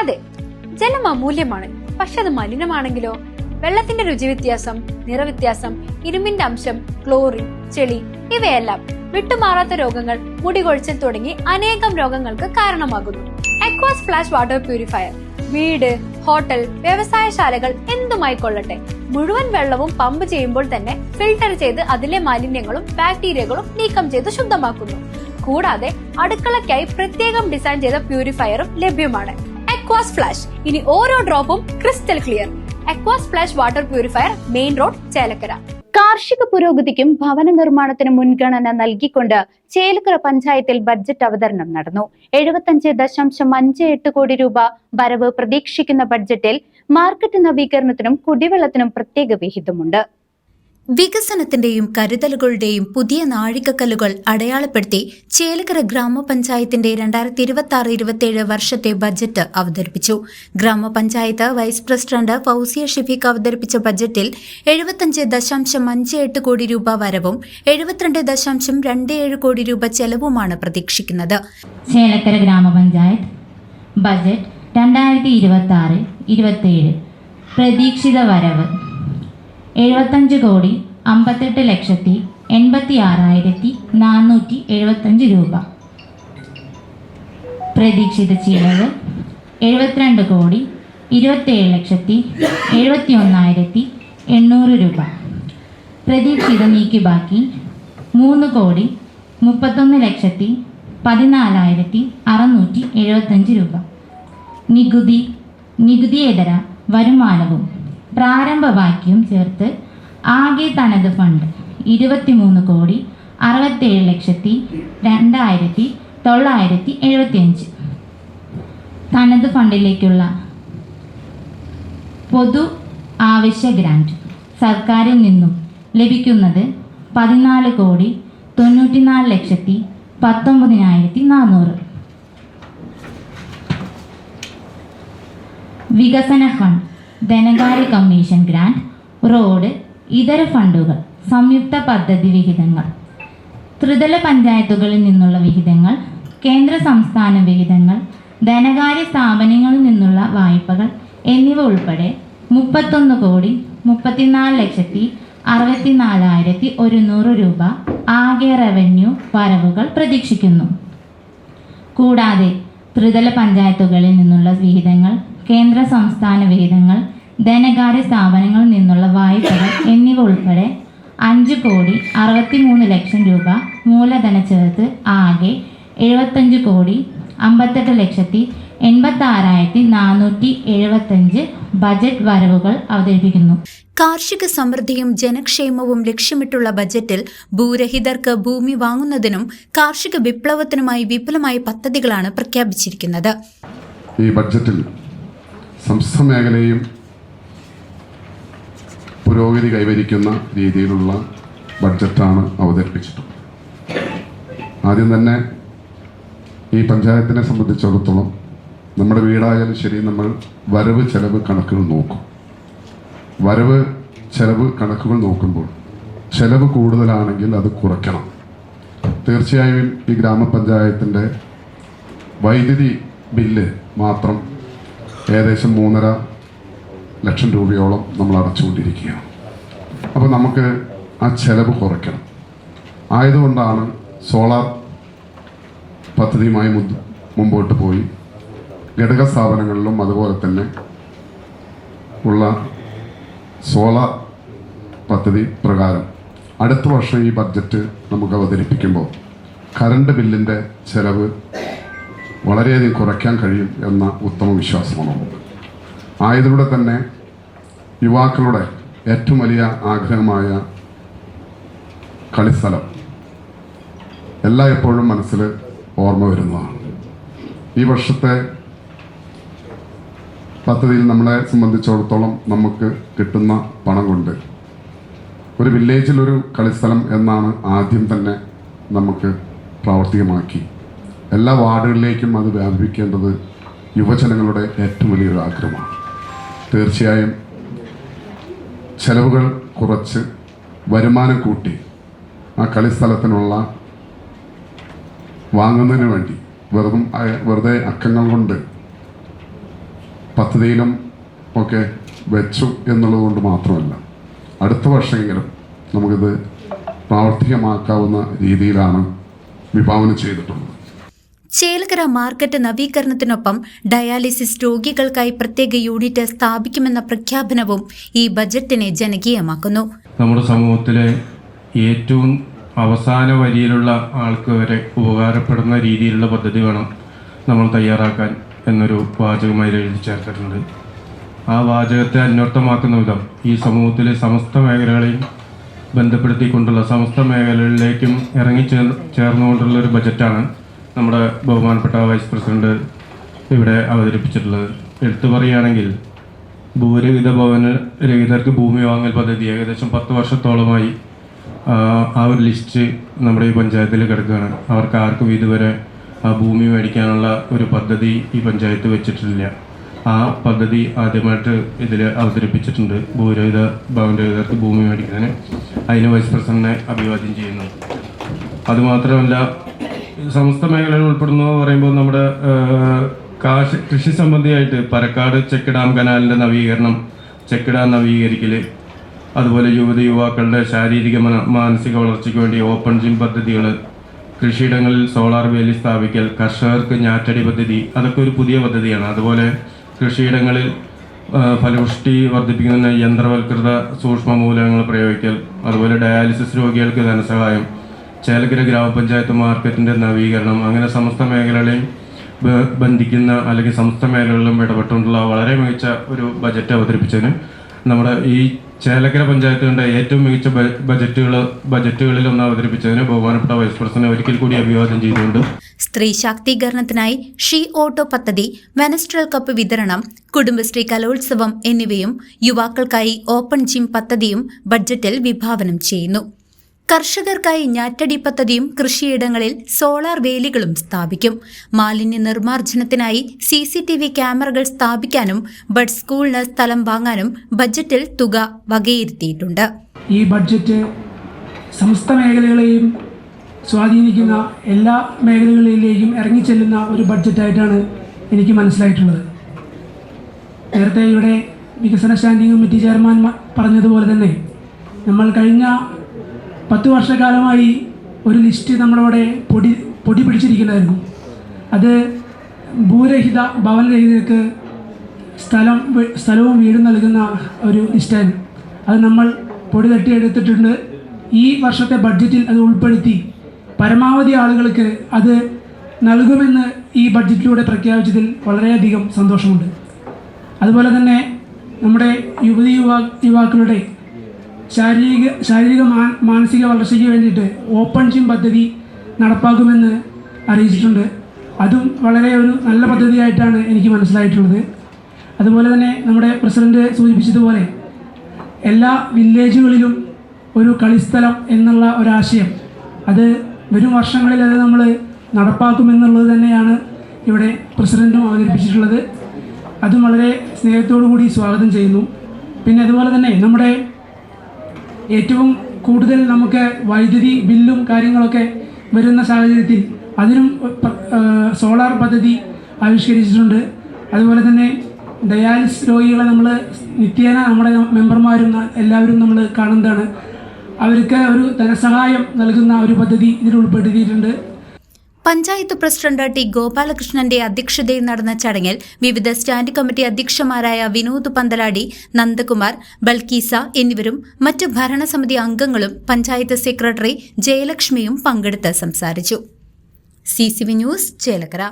അതെ, ജലം അമൂല്യമാണ്. പക്ഷെ അത് മലിനമാണെങ്കിലോ? വെള്ളത്തിന്റെ രുചി വ്യത്യാസം, നിറവ്യത്യാസം, ഇരുമ്പിന്റെ അംശം, ക്ലോറിൻ, ചെളി ഇവയെല്ലാം വിട്ടുമാറാത്ത രോഗങ്ങൾ, മുടികൊഴിച്ചിൽ തുടങ്ങി അനേകം രോഗങ്ങൾക്ക് കാരണമാകുന്നു. അക്വാസ് ഫ്ലാഷ് വാട്ടർ പ്യൂരിഫയർ വീട്, ഹോട്ടൽ, വ്യവസായശാലകൾ എന്തുമായിക്കൊള്ളട്ടെ, മുഴുവൻ വെള്ളവും പമ്പ് ചെയ്യുമ്പോൾ തന്നെ ഫിൽട്ടർ ചെയ്ത് അതിലെ മാലിന്യങ്ങളും ബാക്ടീരിയകളും നീക്കം ചെയ്ത് ശുദ്ധമാക്കുന്നു. കൂടാതെ അടുക്കളയ്ക്കായി പ്രത്യേകം ഡിസൈൻ ചെയ്ത പ്യൂരിഫയറും ലഭ്യമാണ്. അക്വാസ് ഫ്ലാഷ്, ഇനി ഓരോ ഡ്രോപ്പും crystal clear. Aquas Flash water purifier, main road, Chelakkara. കാർഷിക പുരോഗതിക്കും ഭവന നിർമ്മാണത്തിന് മുൻഗണന നൽകിക്കൊണ്ട് ചേലക്കര പഞ്ചായത്തിൽ ബഡ്ജറ്റ് അവതരണം നടന്നു. 75.58 കോടി രൂപ വരവ് പ്രതീക്ഷിക്കുന്ന ബഡ്ജറ്റിൽ മാർക്കറ്റ് നവീകരണത്തിനും കുടിവെള്ളത്തിനും പ്രത്യേക വിഹിതമുണ്ട്. വികസനത്തിന്റെയും കരുതലുകളുടെയും പുതിയ നാഴികക്കല്ലുകൾ അടയാളപ്പെടുത്തി ചേലക്കര ഗ്രാമപഞ്ചായത്തിന്റെ 2026-27 വർഷത്തെ ബജറ്റ് അവതരിപ്പിച്ചു. ഗ്രാമപഞ്ചായത്ത് വൈസ് പ്രസിഡന്റ് ഫൗസിയ ഷെഫീഖ് അവതരിപ്പിച്ച ബജറ്റിൽ 75.58 കോടി രൂപ വരവും 72.27 കോടി രൂപ ചെലവുമാണ് പ്രതീക്ഷിക്കുന്നത്. ചേലക്കര ഗ്രാമപഞ്ചായത്ത് ബജറ്റ് 2026-27 പ്രതീക്ഷിത വരവ് 75,58,86,475 രൂപ. പ്രതീക്ഷിത ചിലവ് 72,27,71,800 രൂപ. പ്രതീക്ഷിത നീക്കിബാക്കി 3,31,14,675 രൂപ. നികുതിയേതര വരുമാനവും പ്രാരംഭ ബാക്കിയും ചേർത്ത് ആകെ തനത് ഫണ്ട് 23,67,02,975. തനത് ഫണ്ടിലേക്കുള്ള പൊതു ആവശ്യ ഗ്രാന്റ് സർക്കാരിൽ നിന്നും ലഭിക്കുന്നത് 14,94,19,400. വികസന ഫണ്ട്, ധനകാര്യ കമ്മീഷൻ ഗ്രാന്റ്, റോഡ്, ഇതര ഫണ്ടുകൾ, സംയുക്ത പദ്ധതി വിഹിതങ്ങൾ, ത്രിതല പഞ്ചായത്തുകളിൽ നിന്നുള്ള വിഹിതങ്ങൾ, കേന്ദ്ര സംസ്ഥാന വിഹിതങ്ങൾ, ധനകാര്യ സ്ഥാപനങ്ങളിൽ നിന്നുള്ള വായ്പകൾ എന്നിവ ഉൾപ്പെടെ 31,34,64,100 രൂപ ആകെ റവന്യൂ വരവുകൾ പ്രതീക്ഷിക്കുന്നു. കൂടാതെ ത്രിതല പഞ്ചായത്തുകളിൽ നിന്നുള്ള വിഹിതങ്ങൾ, കേന്ദ്ര സംസ്ഥാന വിഹിതങ്ങൾ, ധനകാര്യ സ്ഥാപനങ്ങളിൽ നിന്നുള്ള വായ്പകൾ എന്നിവ ഉൾപ്പെടെ 5,63,00,000 രൂപ മൂലധന ചേർത്ത് ആകെ 75,58,86,475 ബജറ്റ് വരവുകൾ അവതരിപ്പിക്കുന്നു. കാർഷിക സമൃദ്ധിയും ജനക്ഷേമവും ലക്ഷ്യമിട്ടുള്ള ബജറ്റിൽ ഭൂരഹിതർക്ക് ഭൂമി വാങ്ങുന്നതിനും കാർഷിക വിപ്ലവത്തിനുമായി വിപുലമായ പദ്ധതികളാണ് പ്രഖ്യാപിച്ചിരിക്കുന്നത്. ഈ ബഡ്ജറ്റിൽ സംസ്ഥാന മേഖലയും പുരോഗതി കൈവരിക്കുന്ന രീതിയിലുള്ള ബഡ്ജറ്റാണ് അവതരിപ്പിച്ചിട്ടുള്ളത്. ആദ്യം തന്നെ ഈ പഞ്ചായത്തിനെ സംബന്ധിച്ചിടത്തോളം നമ്മുടെ വീടായാലും ശരി, നമ്മൾ വരവ് ചെലവ് കണക്കുകൾ നോക്കും. വരവ് ചെലവ് കണക്കുകൾ നോക്കുമ്പോൾ ചെലവ് കൂടുതലാണെങ്കിൽ അത് കുറയ്ക്കണം. തീർച്ചയായും ഈ ഗ്രാമപഞ്ചായത്തിൻ്റെ വൈദ്യുതി ബില്ല് മാത്രം ഏകദേശം 3.5 ലക്ഷം രൂപയോളം നമ്മൾ അടച്ചുകൊണ്ടിരിക്കുകയാണ്. അപ്പോൾ നമുക്ക് ആ ചെലവ് കുറയ്ക്കണം. ആയതുകൊണ്ടാണ് സോളാർ പദ്ധതിയുമായി മുമ്പോട്ട് പോയി ഘടക സ്ഥാപനങ്ങളിലും അതുപോലെ തന്നെ ഉള്ള സോളാർ പദ്ധതി പ്രകാരം അടുത്ത വർഷം ഈ ബഡ്ജറ്റ് നമുക്ക് അവതരിപ്പിക്കുമ്പോൾ കറണ്ട് ബില്ലിൻ്റെ ചെലവ് വളരെയധികം കുറയ്ക്കാൻ കഴിയും എന്ന ഉത്തമ വിശ്വാസമാണുള്ളത്. ആയതിലൂടെ തന്നെ യുവാക്കളുടെ ഏറ്റവും വലിയ ആഗ്രഹമായ കളിസ്ഥലം എപ്പോഴും മനസ്സിൽ ഓർമ്മ വരുന്നതാണ്. ഈ വർഷത്തെ പദ്ധതിയിൽ നമ്മളെ സംബന്ധിച്ചിടത്തോളം നമുക്ക് കിട്ടുന്ന പണം കൊണ്ട് ഒരു വില്ലേജിലൊരു കളിസ്ഥലം എന്നാണ് ആദ്യം തന്നെ നമുക്ക് പ്രാവർത്തികമാക്കി എല്ലാ വാർഡുകളിലേക്കും അത് വ്യാപിപ്പിക്കേണ്ടത് യുവജനങ്ങളുടെ ഏറ്റവും വലിയൊരു ആഗ്രഹമാണ്. തീർച്ചയായും ചെലവുകൾ കുറച്ച് വരുമാനം കൂട്ടി ആ കളിസ്ഥലത്തിനുള്ള വാങ്ങുന്നതിന് വേണ്ടി വെറുതെ അക്കങ്ങൾ കൊണ്ട് പദ്ധതിയിലും ഒക്കെ വെച്ചു എന്നുള്ളത് കൊണ്ട് മാത്രമല്ല, അടുത്ത വർഷമെങ്കിലും നമുക്കിത് പ്രാവർത്തികമാക്കാവുന്ന രീതിയിലാണ് വിഭാവനം ചെയ്തിട്ടുള്ളത്. ചേലക്കര മാർക്കറ്റ് നവീകരണത്തിനൊപ്പം ഡയാലിസിസ് രോഗികൾക്കായി പ്രത്യേക യൂണിറ്റ് സ്ഥാപിക്കുമെന്ന പ്രഖ്യാപനവും ഈ ബജറ്റിനെ ജനകീയമാക്കുന്നു. നമ്മുടെ സമൂഹത്തിലെ ഏറ്റവും അവസാന വരിയിലുള്ള ആൾക്ക് വരെ ഉപകാരപ്പെടുന്ന രീതിയിലുള്ള പദ്ധതി വേണം നമ്മൾ തയ്യാറാക്കാൻ എന്നൊരു വാചകമായി എഴുതി ചേർത്തിട്ടുണ്ട്. ആ വാചകത്തെ അന്വർത്ഥമാക്കുന്ന വിധം ഈ സമൂഹത്തിലെ സമസ്ത മേഖലകളെയും ബന്ധപ്പെടുത്തിക്കൊണ്ടുള്ള സമസ്ത മേഖലകളിലേക്കും ചേർന്നുകൊണ്ടുള്ള ഒരു ബജറ്റാണ് നമ്മുടെ ബഹുമാനപ്പെട്ട വൈസ് പ്രസിഡന്റ് ഇവിടെ അവതരിപ്പിച്ചിട്ടുള്ളത്. എടുത്തു പറയുകയാണെങ്കിൽ ഭൂരഹിത ഭവന രഹിതർക്ക് ഭൂമി വാങ്ങൽ പദ്ധതി ഏകദേശം 10 വർഷത്തോളമായി ആ ഒരു ലിസ്റ്റ് നമ്മുടെ ഈ പഞ്ചായത്തിൽ കിടക്കുകയാണ്. അവർക്ക് ആർക്കും ഇതുവരെ ആ ഭൂമി മേടിക്കാനുള്ള ഒരു പദ്ധതി ഈ പഞ്ചായത്ത് വെച്ചിട്ടില്ല. ആ പദ്ധതി ആദ്യമായിട്ട് ഇതിൽ അവതരിപ്പിച്ചിട്ടുണ്ട്. ഭൂരഹിത ഭവനരഹിതർക്ക് ഭൂമി മേടിക്കുന്നതിന് അതിന് വൈസ് പ്രസിഡന്റിനെ അഭിവാദ്യം ചെയ്യുന്നു. അതുമാത്രമല്ല, സമസ്ത മേഖലകൾ ഉൾപ്പെടുന്നു പറയുമ്പോൾ നമ്മുടെ കൃഷി സംബന്ധിയായിട്ട് പരക്കാട് ചെക്ക് ഡാം കനാലിൻ്റെ നവീകരണം, ചെക്ക് ഡാം നവീകരിക്കൽ, അതുപോലെ യുവാക്കളുടെ ശാരീരിക മാനസിക വളർച്ചയ്ക്ക് വേണ്ടി ഓപ്പൺ ജിം പദ്ധതികൾ, കൃഷിയിടങ്ങളിൽ സോളാർ വേലി സ്ഥാപിക്കൽ, കർഷകർക്ക് ഞാറ്റടി പദ്ധതി, അതൊക്കെ ഒരു പുതിയ പദ്ധതിയാണ്. അതുപോലെ കൃഷിയിടങ്ങളിൽ ഫലപുഷ്ടി വർദ്ധിപ്പിക്കുന്ന യന്ത്രവൽകൃത സൂക്ഷ്മ മൂലകങ്ങൾ പ്രയോഗിക്കൽ, അതുപോലെ ഡയാലിസിസ് രോഗികൾക്ക് ധനസഹായം, ചേലക്കര ഗ്രാമപഞ്ചായത്ത് മാർക്കറ്റിൻ്റെ നവീകരണം, അങ്ങനെ സമസ്ത മേഖലകളെയും ബന്ധിക്കുന്ന അല്ലെങ്കിൽ സമസ്ത മേഖലകളിലും ഇടപെട്ടുകൊണ്ടുള്ള വളരെ മികച്ച ഒരു ബജറ്റ് അവതരിപ്പിച്ചതിന് നമ്മുടെ ഈ ചേലക്കര പഞ്ചായത്തിൻ്റെ ഏറ്റവും മികച്ച ബജറ്റുകളിൽ ഒന്ന് അവതരിപ്പിച്ചതിന് ബഹുമാനപ്പെട്ട വൈസ് പ്രസിഡന്റ് ഒരിക്കൽ കൂടി അഭിവാദ്യം ചെയ്തുകൊണ്ട് സ്ത്രീ ശാക്തീകരണത്തിനായി ഷീ ഓട്ടോ പദ്ധതി, മെനസ്ട്രൽ കപ്പ് വിതരണം, കുടുംബശ്രീ കലോത്സവം എന്നിവയും യുവാക്കൾക്കായി ഓപ്പൺ ജിം പദ്ധതിയും ബഡ്ജറ്റിൽ വിഭാവനം ചെയ്യുന്നു. കർഷകർക്കായി ഞാറ്റടി പദ്ധതിയും കൃഷിയിടങ്ങളിൽ സോളാർ വേലികളും സ്ഥാപിക്കും. മാലിന്യ നിർമ്മാർജ്ജനത്തിനായി CCTV ക്യാമറകൾ സ്ഥാപിക്കാനും ബഡ് സ്കൂളിന് സ്ഥലം വാങ്ങാനും ബജറ്റിൽ തുക വകയിരുത്തിയിട്ടുണ്ട്. ഈ ബഡ്ജറ്റ് സമസ്ത മേഖലകളെയും സ്വാധീനിക്കുന്ന എല്ലാ മേഖലകളിലേക്കും ഇറങ്ങിച്ചെല്ലുന്ന ഒരു ബഡ്ജറ്റായിട്ടാണ് എനിക്ക് മനസ്സിലായിട്ടുള്ളത്. നേരത്തെ ഇവിടെ വികസന സ്റ്റാൻഡിംഗ് കമ്മിറ്റി ചെയർമാൻ പറഞ്ഞതുപോലെ തന്നെ നമ്മൾ കഴിഞ്ഞ 10 വർഷക്കാലമായി ഒരു ലിസ്റ്റ് നമ്മളവിടെ പൊടി പിടിച്ചിരിക്കുന്നതായിരുന്നു. അത് ഭൂരഹിത ഭവനരഹിതർക്ക് സ്ഥലവും വീടും നൽകുന്ന ഒരു ലിസ്റ്റാണ്. അത് നമ്മൾ പൊടി തട്ടിയെടുത്തിട്ടുണ്ട്. ഈ വർഷത്തെ ബഡ്ജറ്റിൽ അത് ഉൾപ്പെടുത്തി പരമാവധി ആളുകൾക്ക് അത് നൽകുമെന്ന് ഈ ബഡ്ജറ്റിലൂടെ പ്രഖ്യാപിച്ചതിൽ വളരെയധികം സന്തോഷമുണ്ട്. അതുപോലെ തന്നെ നമ്മുടെ യുവാക്കളുടെ ശാരീരിക മാനസിക വളർച്ചയ്ക്ക് വേണ്ടിയിട്ട് ഓപ്പൺ ജിം പദ്ധതി നടപ്പാക്കുമെന്ന് അറിയിച്ചിട്ടുണ്ട്. അതും വളരെ ഒരു നല്ല പദ്ധതിയായിട്ടാണ് എനിക്ക് മനസ്സിലായിട്ടുള്ളത്. അതുപോലെ തന്നെ നമ്മുടെ പ്രസിഡന്റ് സൂചിപ്പിച്ചതുപോലെ എല്ലാ വില്ലേജുകളിലും ഒരു കളിസ്ഥലം എന്നുള്ള ഒരാശയം, അത് വരും വർഷങ്ങളിൽ അത് നമ്മൾ നടപ്പാക്കുമെന്നുള്ളത് തന്നെയാണ് ഇവിടെ പ്രസിഡന്റും അവതരിപ്പിച്ചിട്ടുള്ളത്. അതും വളരെ സ്നേഹത്തോടു കൂടി സ്വാഗതം ചെയ്യുന്നു. പിന്നെ അതുപോലെ തന്നെ നമ്മുടെ ഏറ്റവും കൂടുതൽ നമുക്ക് വൈദ്യുതി ബില്ലും കാര്യങ്ങളൊക്കെ വരുന്ന സാഹചര്യത്തിൽ അതിനും സോളാർ പദ്ധതി ആവിഷ്കരിച്ചിട്ടുണ്ട്. അതുപോലെ തന്നെ ഡയാലിസിസ് രോഗികളെ നമ്മൾ നിത്യേന നമ്മുടെ മെമ്പർമാരും എല്ലാവരും നമ്മൾ കാണുന്നതാണ്. അവർക്ക് ഒരു ധനസഹായം നൽകുന്ന ഒരു പദ്ധതി ഇതിൽ ഉൾപ്പെടുത്തിയിട്ടുണ്ട്. പഞ്ചായത്ത് പ്രസിഡന്റ് ടി ഗോപാലകൃഷ്ണന്റെ അധ്യക്ഷതയിൽ നടന്ന ചടങ്ങിൽ വിവിധ സ്റ്റാൻഡിംഗ് കമ്മിറ്റി അധ്യക്ഷന്മാരായ വിനോദ് പന്തലാടി, നന്ദകുമാർ, ബൽക്കീസ എന്നിവരും മറ്റു ഭരണസമിതി അംഗങ്ങളും പഞ്ചായത്ത് സെക്രട്ടറി ജയലക്ഷ്മിയും പങ്കെടുത്ത് സംസാരിച്ചു. CCV news, Chelakkara.